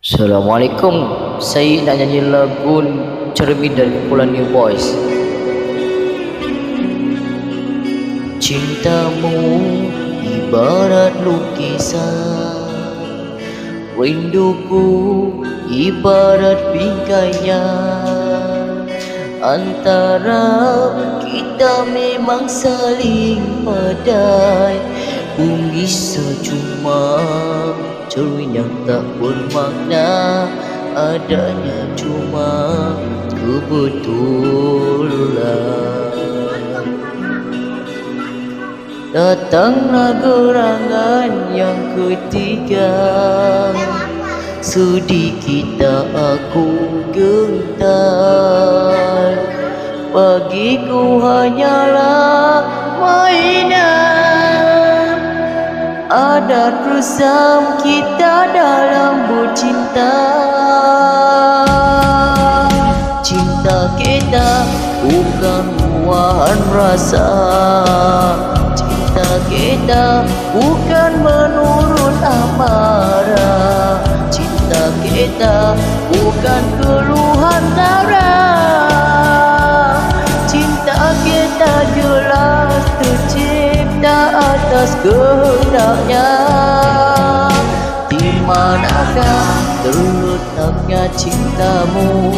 Assalamualaikum. Saya nak nyanyi lagu Cermin dari kumpulan New Boys. Cintamu ibarat lukisan, rinduku ibarat bingkainya. Antara kita memang saling padai, bumi secuma cermin yang tak bermakna, adanya cuma kebetulan. Datanglah gerangan yang ketiga, sedikit tak aku gentar. Bagiku hanyalah mainan, adat resam kita dalam bercinta. Cinta kita bukan buahan rasa, cinta kita bukan menurut amarah, cinta kita bukan keluhan darah. Cinta kita jelas tercipta atas kehendaknya. Di manakah terletaknya cintamu?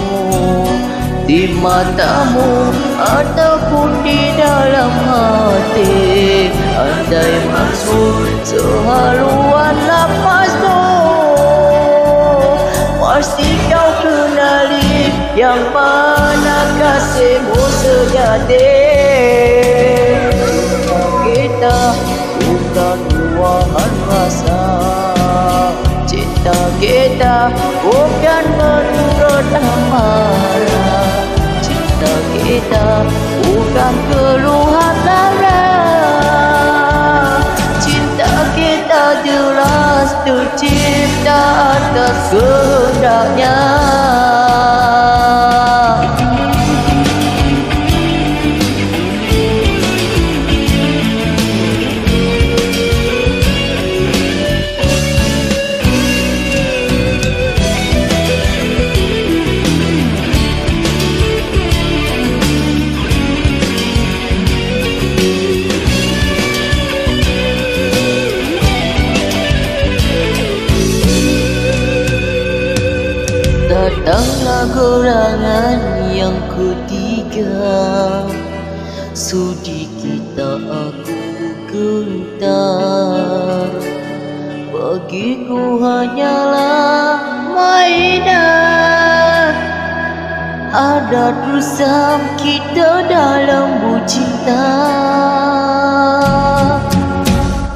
Di matamu ataupun di dalam hati? Andai maksud sehaluan nafasmu, pasti kau kenali yang mana kasihmu sejati. Kita bukan buahan rasa, cinta kita bukan menurut amarah, cinta kita bukan keluhan darah. Cinta kita jelas tercipta atas kehendaknya. Datanglah gerangan yang ketiga, sedikit tak aku gentar. Bagiku hanyalah mainan, adat resam kita dalam bercinta.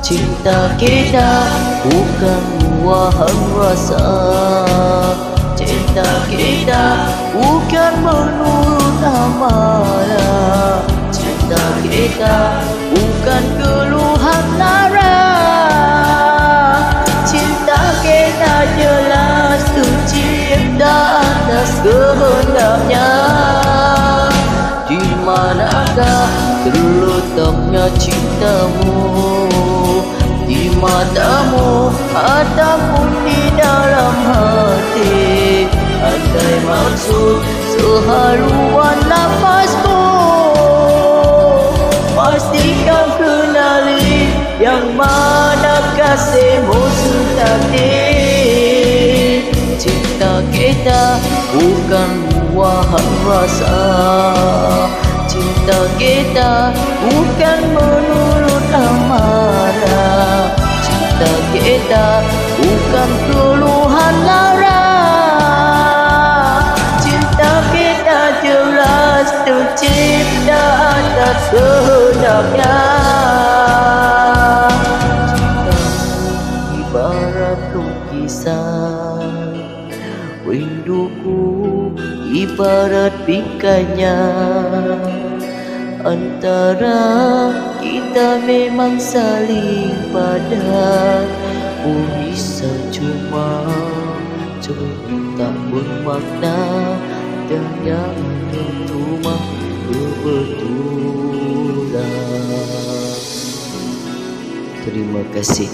Cinta kita bukan buahan rasa, cinta kita bukan menurut amarah, cinta kita bukan keluhan darah. Cinta kita jelas tercipta atas kehendaknya. Di manakah terletaknya cintamu? Di matamu ataupun di dalam hati? Andai maksud sehaluan nafasmu, pasti kau kenali yang mana kasihmu sejati. Cinta kita bukan buahan rasa, cinta kita bukan menurut amarah, cinta kita bukan keluhan darah. Cinta kita jelas tercipta atas kehendaknya. Cintamu ibarat lukisan, rinduku ibarat bingkainya. Antara kita memang saling padat, bumi secuma cermin tak bermakna, dan yang cuma kebetulan. Terima kasih.